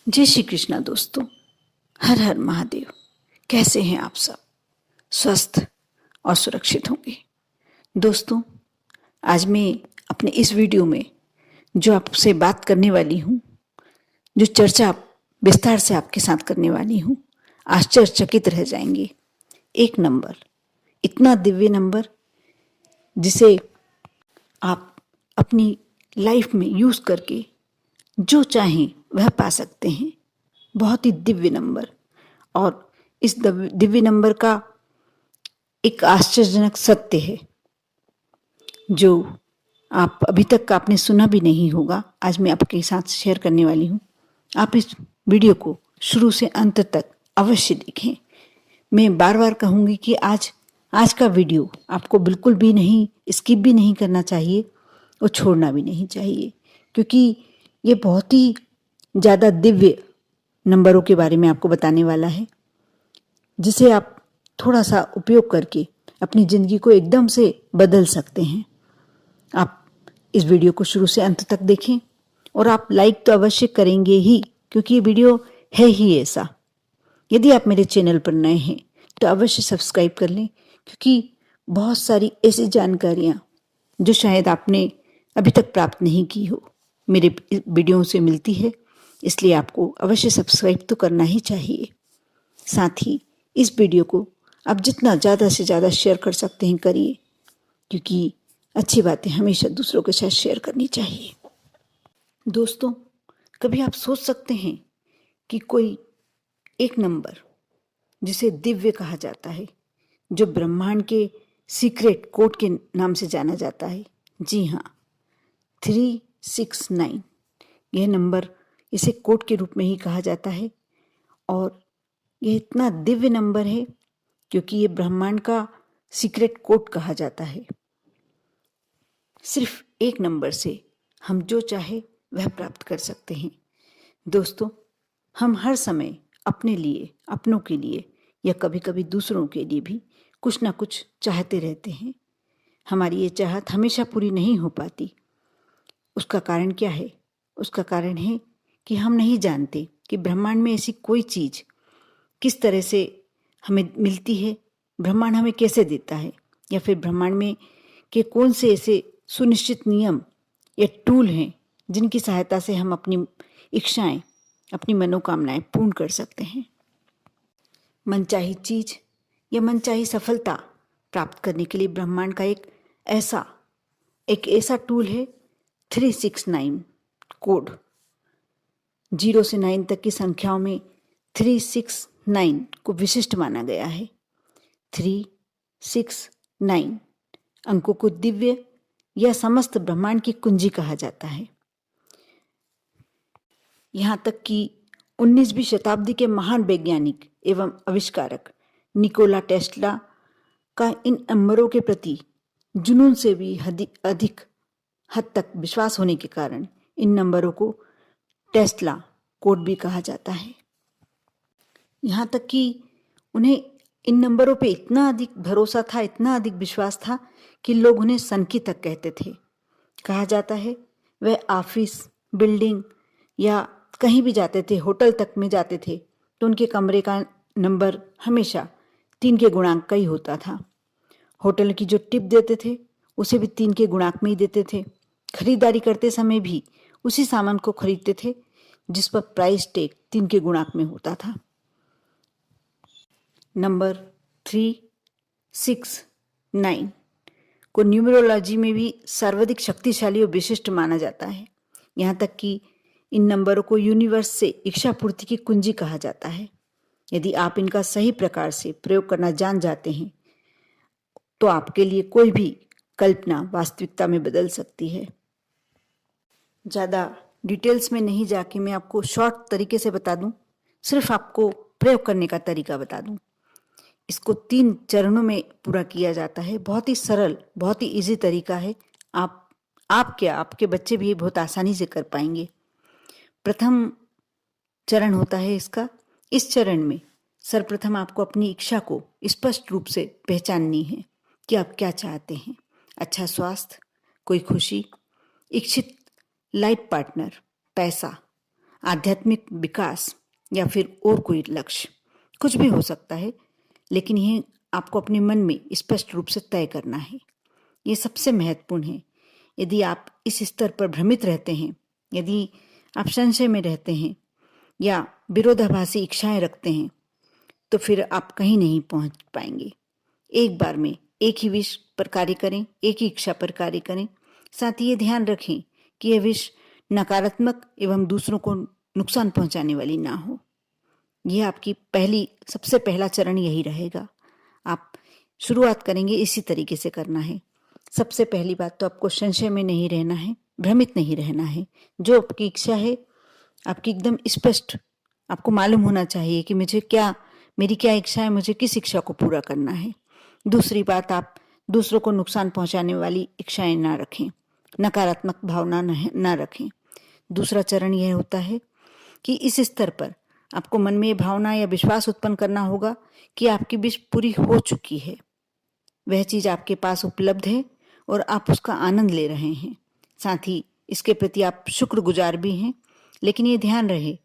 जय श्री कृष्णा दोस्तों। हर हर महादेव। कैसे हैं आप सब? स्वस्थ और सुरक्षित होंगे। दोस्तों, आज मैं अपने इस वीडियो में जो आपसे बात करने वाली हूँ, जो चर्चा विस्तार से आपके साथ करने वाली हूँ, आश्चर्यचकित रह जाएंगे। एक नंबर, इतना दिव्य नंबर जिसे आप अपनी लाइफ में यूज़ करके जो चाहें वह पा सकते हैं। बहुत ही दिव्य नंबर। और इस दिव्य नंबर का एक आश्चर्यजनक सत्य है जो आप अभी तक आपने सुना भी नहीं होगा, आज मैं आपके साथ शेयर करने वाली हूँ। आप इस वीडियो को शुरू से अंत तक अवश्य देखें। मैं बार बार कहूँगी कि आज का वीडियो आपको बिल्कुल भी नहीं स्किप भी नहीं करना चाहिए और छोड़ना भी नहीं चाहिए, क्योंकि ये बहुत ही ज़्यादा दिव्य नंबरों के बारे में आपको बताने वाला है, जिसे आप थोड़ा सा उपयोग करके अपनी ज़िंदगी को एकदम से बदल सकते हैं। आप इस वीडियो को शुरू से अंत तक देखें और आप लाइक तो अवश्य करेंगे ही, क्योंकि ये वीडियो है ही ऐसा। यदि आप मेरे चैनल पर नए हैं तो अवश्य सब्सक्राइब कर लें, क्योंकि बहुत सारी ऐसी जानकारियाँ जो शायद आपने अभी तक प्राप्त नहीं की हो मेरे वीडियो से मिलती है। इसलिए आपको अवश्य सब्सक्राइब तो करना ही चाहिए। साथ ही इस वीडियो को आप जितना ज़्यादा से ज़्यादा शेयर कर सकते हैं करिए, क्योंकि अच्छी बातें हमेशा दूसरों के साथ शेयर करनी चाहिए। दोस्तों, कभी आप सोच सकते हैं कि कोई एक नंबर जिसे दिव्य कहा जाता है, जो ब्रह्मांड के सीक्रेट कोड के नाम से जाना जाता है, जी हाँ, 369, यह नंबर इसे कोड के रूप में ही कहा जाता है। और यह इतना दिव्य नंबर है क्योंकि ये ब्रह्मांड का सीक्रेट कोड कहा जाता है। सिर्फ एक नंबर से हम जो चाहे वह प्राप्त कर सकते हैं। दोस्तों, हम हर समय अपने लिए, अपनों के लिए या कभी कभी दूसरों के लिए भी कुछ ना कुछ चाहते रहते हैं। हमारी ये चाहत हमेशा पूरी नहीं हो पाती। उसका कारण क्या है? उसका कारण है कि हम नहीं जानते कि ब्रह्मांड में ऐसी कोई चीज़ किस तरह से हमें मिलती है, ब्रह्मांड हमें कैसे देता है, या फिर ब्रह्मांड में के कौन से ऐसे सुनिश्चित नियम या टूल हैं जिनकी सहायता से हम अपनी इच्छाएं, अपनी मनोकामनाएं पूर्ण कर सकते हैं। मनचाही चीज या मनचाही सफलता प्राप्त करने के लिए ब्रह्मांड का एक ऐसा टूल है 369 कोड। 0 से 9 तक की संख्याओं में 369 को विशिष्ट माना गया है। 369 अंकों को दिव्य या समस्त ब्रह्मांड की कुंजी कहा जाता है। यहाँ तक कि 19वीं शताब्दी के महान वैज्ञानिक एवं आविष्कारक निकोला टेस्ला का इन नंबरों के प्रति जुनून से भी अधिक हद तक विश्वास होने के कारण इन नंबरों को टेस्ला कोड भी कहा जाता है। यहाँ तक कि उन्हें इन नंबरों पे इतना अधिक भरोसा था, इतना अधिक विश्वास था कि लोग उन्हें सनकी तक कहते थे। कहा जाता है वह ऑफिस, बिल्डिंग या कहीं भी जाते थे, होटल तक में जाते थे, तो उनके कमरे का नंबर हमेशा 3 के गुणांक का ही होता था। होटल की जो टिप देते थे उसे भी 3 के गुणांक में ही देते थे। खरीदारी करते समय भी उसी सामान को खरीदते थे जिस पर प्राइस टैग 3 के गुणांक में होता था। नंबर 369 को न्यूमरोलॉजी में भी सर्वाधिक शक्तिशाली और विशिष्ट माना जाता है। यहाँ तक कि इन नंबरों को यूनिवर्स से इच्छा पूर्ति की कुंजी कहा जाता है। यदि आप इनका सही प्रकार से प्रयोग करना जान जाते हैं तो आपके लिए कोई भी कल्पना वास्तविकता में बदल सकती है। ज़्यादा डिटेल्स में नहीं जाके मैं आपको शॉर्ट तरीके से बता दूं, सिर्फ आपको प्रयोग करने का तरीका बता दूं। इसको 3 चरणों में पूरा किया जाता है। बहुत ही सरल, बहुत ही इजी तरीका है। आपके बच्चे भी बहुत आसानी से कर पाएंगे। प्रथम चरण होता है इसका। इस चरण में सर्वप्रथम आपको अपनी इच्छा को स्पष्ट रूप से पहचाननी है कि आप क्या चाहते हैं। अच्छा स्वास्थ्य, कोई खुशी, इच्छित लाइफ पार्टनर, पैसा, आध्यात्मिक विकास या फिर और कोई लक्ष्य, कुछ भी हो सकता है, लेकिन ये आपको अपने मन में स्पष्ट रूप से तय करना है। ये सबसे महत्वपूर्ण है। यदि आप इस स्तर पर भ्रमित रहते हैं, यदि आप संशय में रहते हैं या विरोधाभासी इच्छाएं रखते हैं, तो फिर आप कहीं नहीं पहुंच पाएंगे। एक बार में एक ही विष पर कार्य करें, एक ही इच्छा पर कार्य करें। साथ ही ये ध्यान रखें कि यह विष नकारात्मक एवं दूसरों को नुकसान पहुंचाने वाली ना हो। यह आपकी सबसे पहला चरण यही रहेगा। आप शुरुआत करेंगे इसी तरीके से करना है। सबसे पहली बात तो आपको संशय में नहीं रहना है, भ्रमित नहीं रहना है। जो आपकी इच्छा है, आपकी एकदम स्पष्ट, आपको मालूम होना चाहिए कि मेरी क्या इच्छा है, मुझे किस इच्छा को पूरा करना है। दूसरी बात, आप दूसरों को नुकसान पहुंचाने वाली इच्छाएं ना रखें, नकारात्मक भावना ना रखें। दूसरा चरण यह होता है कि इस स्तर पर आपको मन में भावना या विश्वास उत्पन्न करना होगा कि आपकी विश पूरी हो चुकी है, वह चीज आपके पास उपलब्ध है और आप उसका आनंद ले रहे हैं। साथ ही इसके प्रति आप शुक्रगुजार भी हैं, लेकिन ये ध्यान रहे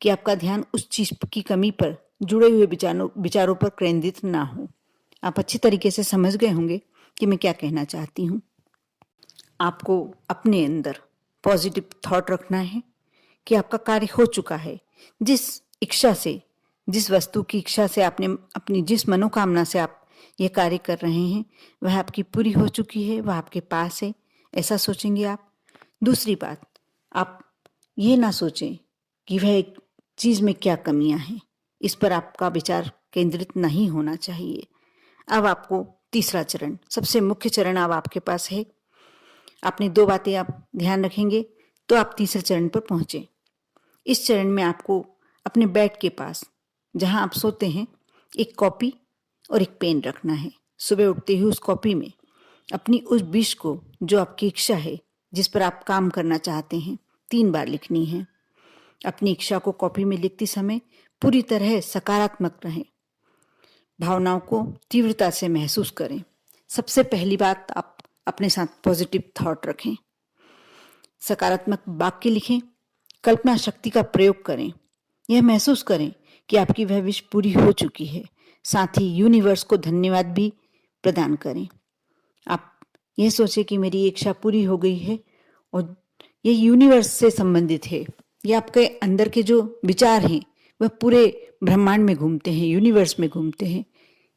कि आपका ध्यान उस चीज की कमी पर जुड़े हुए विचारों पर केंद्रित ना हो। आप अच्छी तरीके से समझ गए होंगे कि मैं क्या कहना चाहती हूँ। आपको अपने अंदर पॉजिटिव थॉट रखना है कि आपका कार्य हो चुका है। जिस वस्तु की इच्छा से आपने अपनी जिस मनोकामना से आप ये कार्य कर रहे हैं, वह आपकी पूरी हो चुकी है, वह आपके पास है, ऐसा सोचेंगे आप। दूसरी बात, आप ये ना सोचें कि वह एक चीज में क्या कमियां हैं, इस पर आपका विचार केंद्रित नहीं होना चाहिए। अब आपको तीसरा चरण, सबसे मुख्य चरण अब आपके पास है। आपने दो बातें आप ध्यान रखेंगे तो आप तीसरे चरण पर पहुंचे। इस चरण में आपको अपने बेड के पास, जहां आप सोते हैं, एक कॉपी और एक पेन रखना है। सुबह उठते ही उस कॉपी में अपनी उस विश को, जो आपकी इच्छा है, जिस पर आप काम करना चाहते हैं, 3 बार लिखनी है। अपनी इच्छा को कॉपी में लिखते समय पूरी तरह सकारात्मक रहें, भावनाओं को तीव्रता से महसूस करें। सबसे पहली बात, आप अपने साथ पॉजिटिव थॉट रखें, सकारात्मक वाक्य लिखें, कल्पना शक्ति का प्रयोग करें, यह महसूस करें कि आपकी वह विश पूरी हो चुकी है। साथ ही यूनिवर्स को धन्यवाद भी प्रदान करें। आप यह सोचें कि मेरी इच्छा पूरी हो गई है और यह यूनिवर्स से संबंधित है। यह आपके अंदर के जो विचार हैं वह पूरे ब्रह्मांड में घूमते हैं, यूनिवर्स में घूमते हैं,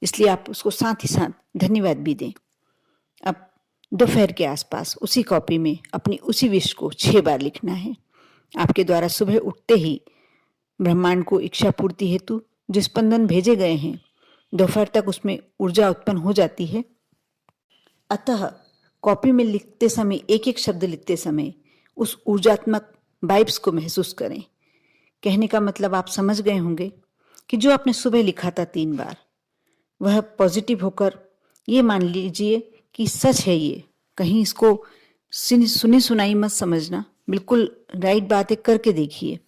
इसलिए आप उसको साथ ही साथ धन्यवाद भी दें। अब दोपहर के आसपास उसी कॉपी में अपनी उसी विश को 6 बार लिखना है। आपके द्वारा सुबह उठते ही ब्रह्मांड को इच्छा पूर्ति हेतु जो स्पंदन भेजे गए हैं, दोपहर तक उसमें ऊर्जा उत्पन्न हो जाती है। अतः कॉपी में लिखते समय, एक एक शब्द लिखते समय उस ऊर्जात्मक वाइब्स को महसूस करें। कहने का मतलब आप समझ गए होंगे कि जो आपने सुबह लिखा था 3 बार, वह पॉजिटिव होकर, ये मान लीजिए कि सच है। ये कहीं इसको सुनी सुनाई मत समझना, बिल्कुल राइट बातें करके देखिए।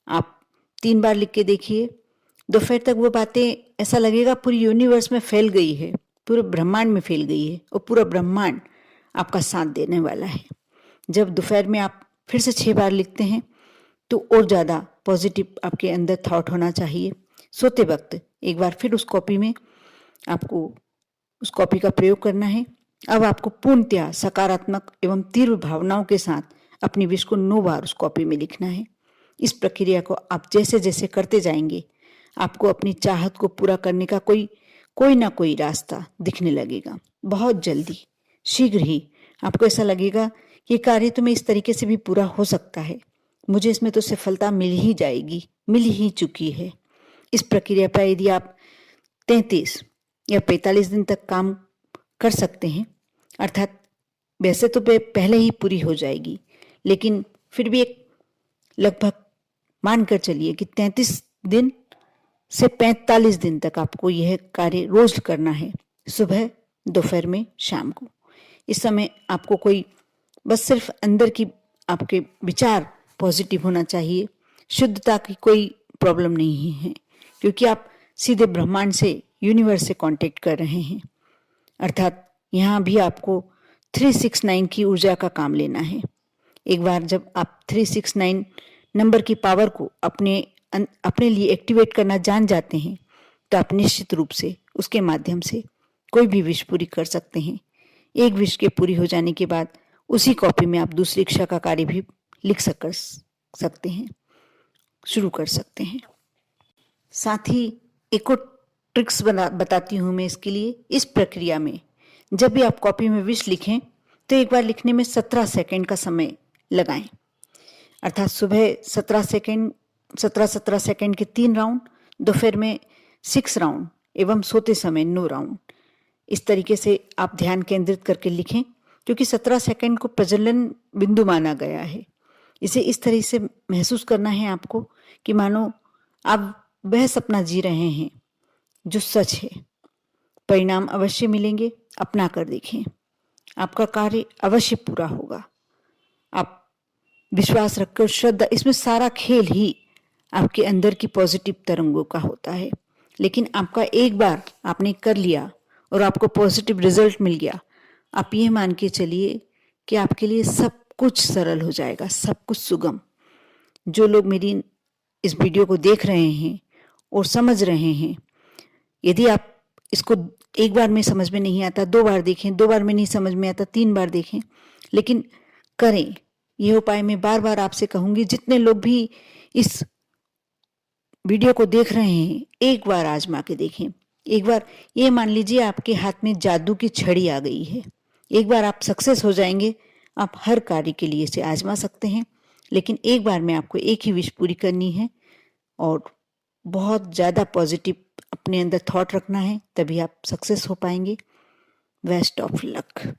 आप 3 बार लिख के देखिए, दोपहर तक वो बातें ऐसा लगेगा पूरी यूनिवर्स में फैल गई है, पूरे ब्रह्मांड में फैल गई है और पूरा ब्रह्मांड आपका साथ देने वाला है। जब दोपहर में आप फिर से 6 बार लिखते हैं तो और ज़्यादा पॉजिटिव आपके अंदर थॉट होना चाहिए। सोते वक्त एक बार फिर उस कॉपी का प्रयोग करना है। अब आपको पूर्णतया सकारात्मक एवं तीव्र भावनाओं के साथ अपनी विश को 9 बार उस कॉपी में लिखना है। इस प्रक्रिया को आप जैसे जैसे करते जाएंगे, आपको अपनी चाहत को पूरा करने का कोई ना कोई रास्ता दिखने लगेगा। बहुत जल्दी, शीघ्र ही आपको ऐसा लगेगा कि कार्य तो मैं इस तरीके से भी पूरा हो सकता है, मुझे इसमें तो सफलता मिल ही जाएगी, मिल ही चुकी है। इस प्रक्रिया पर यदि आप 33 या 45 दिन तक काम कर सकते हैं, अर्थात वैसे तो पहले ही पूरी हो जाएगी, लेकिन फिर भी एक लगभग मानकर चलिए कि 33 दिन से 45 दिन तक आपको यह कार्य रोज करना है, सुबह, दोपहर में, शाम को। इस समय आपको बस सिर्फ अंदर की आपके विचार पॉजिटिव होना चाहिए, शुद्धता की कोई प्रॉब्लम नहीं है, क्योंकि आप सीधे ब्रह्मांड से, यूनिवर्स से कांटेक्ट कर रहे हैं। अर्थात यहाँ भी आपको 369 की ऊर्जा का काम लेना है। एक बार जब आप 369 नंबर की पावर को अपने लिए एक्टिवेट करना जान जाते हैं तो आप निश्चित रूप से उसके माध्यम से कोई भी विश पूरी कर सकते हैं। एक विश के पूरी हो जाने के बाद उसी कॉपी में आप दूसरी इच्छा का कार्य भी लिख सकते हैं, शुरू कर सकते हैं। साथ ही एक और ट्रिक्स बताती हूँ मैं इसके लिए। इस प्रक्रिया में जब भी आप कॉपी में विश लिखें तो एक बार लिखने में 17 सेकंड का समय लगाएं, अर्थात सुबह 17 सेकंड के 3 राउंड, दोपहर में 6 राउंड एवं सोते समय 9 राउंड। इस तरीके से आप ध्यान केंद्रित करके लिखें, क्योंकि 17 सेकंड को प्रज्वलन बिंदु माना गया है। इसे इस तरह से महसूस करना है आपको कि मानो आप वह सपना जी रहे हैं जो सच है। परिणाम अवश्य मिलेंगे, अपना कर देखें, आपका कार्य अवश्य पूरा होगा। आप विश्वास रखकर, श्रद्धा, इसमें सारा खेल ही आपके अंदर की पॉजिटिव तरंगों का होता है। लेकिन आपका एक बार आपने कर लिया और आपको पॉजिटिव रिजल्ट मिल गया, आप ये मान के चलिए कि आपके लिए सब कुछ सरल हो जाएगा, सब कुछ सुगम। जो लोग मेरी इस वीडियो को देख रहे हैं और समझ रहे हैं, यदि आप इसको एक बार में समझ में नहीं आता, 2 बार देखें, 2 बार में नहीं समझ में आता, 3 बार देखें, लेकिन करें। यह उपाय मैं बार बार आपसे कहूंगी। जितने लोग भी इस वीडियो को देख रहे हैं, एक बार आजमा के देखें। एक बार ये मान लीजिए आपके हाथ में जादू की छड़ी आ गई है, एक बार आप सक्सेस हो जाएंगे। आप हर कार्य के लिए इसे आजमा सकते हैं, लेकिन एक बार में आपको एक ही विश पूरी करनी है और बहुत ज़्यादा पॉजिटिव अपने अंदर थॉट रखना है, तभी आप सक्सेस हो पाएंगे। Best of luck.